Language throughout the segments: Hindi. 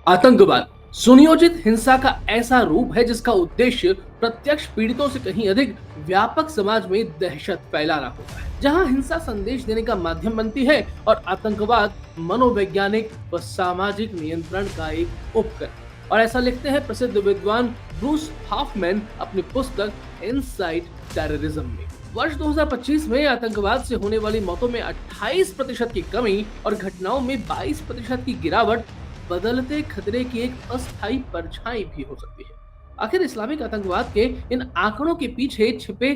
आतंकवाद सुनियोजित हिंसा का ऐसा रूप है जिसका उद्देश्य प्रत्यक्ष पीड़ितों से कहीं अधिक व्यापक समाज में दहशत फैलाना होता है। जहां हिंसा संदेश देने का माध्यम बनती है और आतंकवाद मनोवैज्ञानिक व सामाजिक नियंत्रण का एक उपकरण। और ऐसा लिखते हैं प्रसिद्ध विद्वान ब्रूस हॉफमैन अपनी पुस्तक इनसाइड टेररिज्म में। वर्ष 2025 में आतंकवाद से होने वाली मौतों में 28% की कमी और घटनाओं में 22% की गिरावट बदलते खतरे की एक अस्थायी परछाई भी हो सकती है। आखिर इस्लामिक आतंकवाद के इन आंकड़ों के पीछे छिपे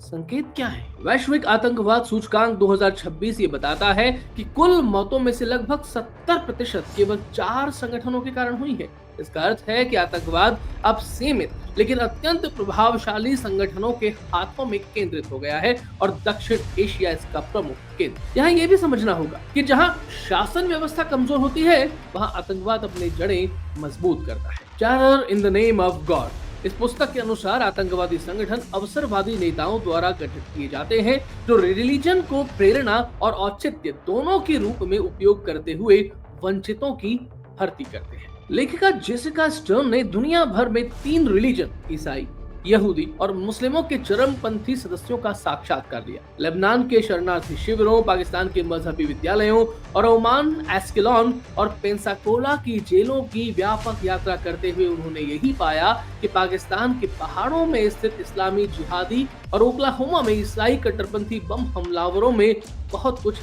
संकेत क्या है? वैश्विक आतंकवाद सूचकांक 2026 ये बताता है कि कुल मौतों में से लगभग 70% केवल 4 संगठनों के कारण हुई है। इसका अर्थ है कि आतंकवाद अब सीमित लेकिन अत्यंत प्रभावशाली संगठनों के हाथों में केंद्रित हो गया है और दक्षिण एशिया इसका प्रमुख केंद्र। यहाँ ये भी समझना होगा कि जहाँ शासन व्यवस्था कमजोर होती है वहाँ आतंकवाद अपनी जड़ें मजबूत करता है। Terror in the name of God इस पुस्तक के अनुसार आतंकवादी संगठन अवसरवादी नेताओं द्वारा गठित किए जाते हैं जो रिलीजन को प्रेरणा और औचित्य दोनों के रूप में उपयोग करते हुए वंचितों की भर्ती करते हैं। लेखिका जेसिका स्टर्न ने दुनिया भर में 3 रिलीजन ईसाई, यहूदी और मुस्लिमों के चरमपंथी सदस्यों का साक्षात्कार लिया। लेबनान के शरणार्थी शिविरों, पाकिस्तान के मजहबी विद्यालयों और ओमान, एस्केलॉन और पेंसाकोला की जेलों की व्यापक यात्रा करते हुए उन्होंने यही पाया कि पाकिस्तान के पहाड़ों में स्थित इस्लामी जिहादी और ओक्लाहोमा में ईसाई कट्टरपंथी बम हमलावरों में बहुत कुछ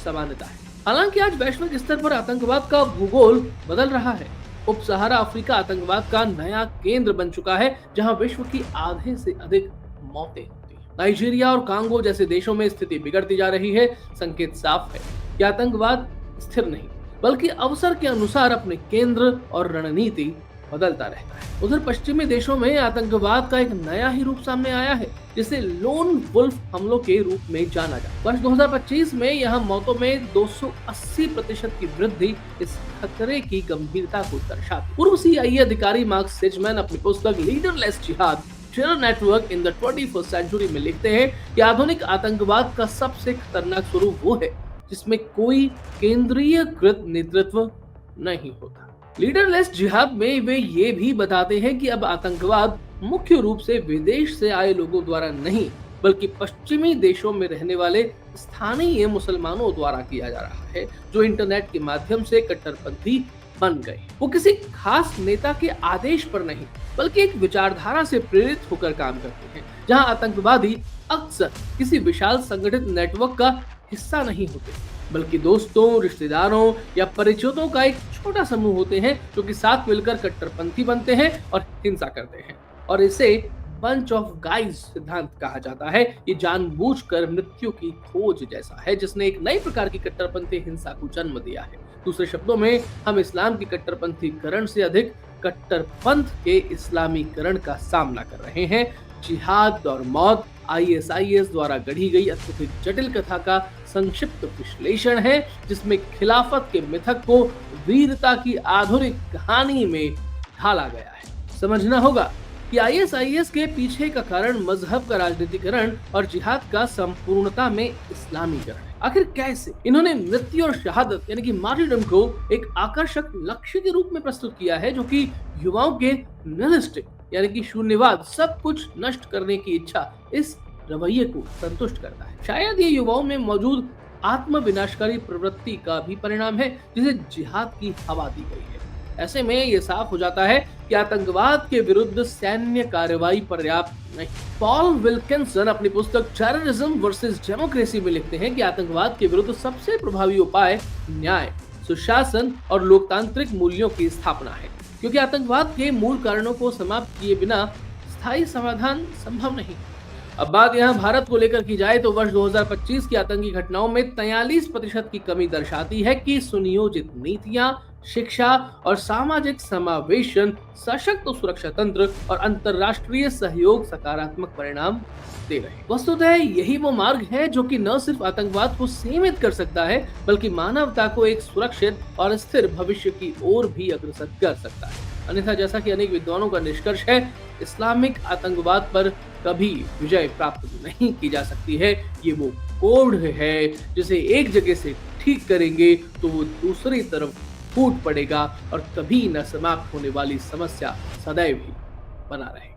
समानता है। हालांकि आज वैश्विक स्तर पर आतंकवाद का भूगोल बदल रहा है। उप सहारा अफ्रीका आतंकवाद का नया केंद्र बन चुका है जहां विश्व की आधे से अधिक मौतें होती हैं। नाइजीरिया और कांगो जैसे देशों में स्थिति बिगड़ती जा रही है। संकेत साफ है कि आतंकवाद स्थिर नहीं बल्कि अवसर के अनुसार अपने केंद्र और रणनीति बदलता रहता है। उधर पश्चिमी देशों में आतंकवाद का एक नया ही रूप सामने आया है जिसे लोन वुल्फ हमलों के रूप में जाना जाता है। वर्ष 2025 में यहाँ मौतों में 280% की वृद्धि इस खतरे की गंभीरता को दर्शाती। पूर्व CIA अधिकारी मार्क सिजमैन अपनी पुस्तक leaderless jihad terror network in the 21st century में लिखते हैं कि आधुनिक आतंकवाद का सबसे खतरनाक स्वरूप वो है जिसमें कोई केंद्रीयकृत नेतृत्व नहीं होता। लीडरलेस जिहाद में वे ये भी बताते हैं कि अब आतंकवाद मुख्य रूप से विदेश से आए लोगों द्वारा नहीं बल्कि पश्चिमी देशों में रहने वाले स्थानीय मुसलमानों द्वारा किया जा रहा है जो इंटरनेट के माध्यम से कट्टरपंथी बन गए। वो किसी खास नेता के आदेश पर नहीं बल्कि एक विचारधारा से प्रेरित होकर काम करते हैं। जहां आतंकवादी अक्सर किसी विशाल संगठित नेटवर्क का हिस्सा नहीं होते बल्कि दोस्तों, रिश्तेदारों या परिचितों का एक छोटा समूह होते हैं जो कि साथ मिलकर कट्टरपंथी बनते हैं और हिंसा करते हैं। और इसे बंच ऑफ गाइज सिद्धांत कहा जाता है। ये जानबूझकर मृत्यु की खोज जैसा है जिसने एक नई प्रकार की कट्टरपंथी हिंसा को जन्म दिया है। दूसरे शब्दों में हम इस्लाम की कट्टरपंथीकरण से अधिक कट्टरपंथ के इस्लामीकरण का सामना कर रहे हैं। जिहाद और मौत ISIS द्वारा गढ़ी गई अत्यधिक जटिल कथा का संक्षिप्त विश्लेषण है जिसमें खिलाफत के मिथक को वीरता की आधुनिक कहानी में ढाला गया है। समझना होगा कि ISIS के पीछे का कारण मजहब का राजनीतिकरण और जिहाद का संपूर्णता में इस्लामीकरण है। आखिर कैसे इन्होंने मृत्यु और शहादत यानी कि मार्टिरडम को एक आकर्षक लक्ष्य के रूप में प्रस्तुत किया है जो कि युवाओं के निहिलिस्टिक यानी कि शून्यवाद, सब कुछ नष्ट करने की इच्छा, इस रवैये को संतुष्ट करता है। शायद ये युवाओं में मौजूद आत्म विनाशकारी प्रवृत्ति का भी परिणाम है जिसे जिहाद की हवा दी गई है। ऐसे में ये साफ हो जाता है कि आतंकवाद के विरुद्ध सैन्य कार्रवाई पर्याप्त नहीं। पॉल विल्किंसन अपनी पुस्तक टेररिज्म वर्सेस डेमोक्रेसी में लिखते हैं कि आतंकवाद के विरुद्ध सबसे प्रभावी उपाय न्याय, सुशासन और लोकतांत्रिक मूल्यों की स्थापना है क्योंकि आतंकवाद के मूल कारणों को समाप्त किए बिना स्थायी समाधान संभव नहीं। अब बात यहाँ भारत को लेकर की जाए तो वर्ष 2025 की आतंकी घटनाओं में 43% की कमी दर्शाती है कि सुनियोजित नीतियां, शिक्षा और सामाजिक समावेशन, सशक्त सुरक्षा तंत्र और अंतर्राष्ट्रीय सहयोग सकारात्मक परिणाम दे रहे हैं। वस्तुतः यही वो मार्ग है जो कि न सिर्फ आतंकवाद को सीमित कर सकता है बल्कि मानवता को एक सुरक्षित और स्थिर भविष्य की ओर भी अग्रसर कर सकता है। अन्यथा जैसा कि अनेक विद्वानों का निष्कर्ष है, इस्लामिक आतंकवाद पर कभी विजय प्राप्त नहीं की जा सकती है। ये वो कोढ़ है जिसे एक जगह से ठीक करेंगे तो वो दूसरी तरफ फूट पड़ेगा और कभी न समाप्त होने वाली समस्या सदैव ही बना रहेगा।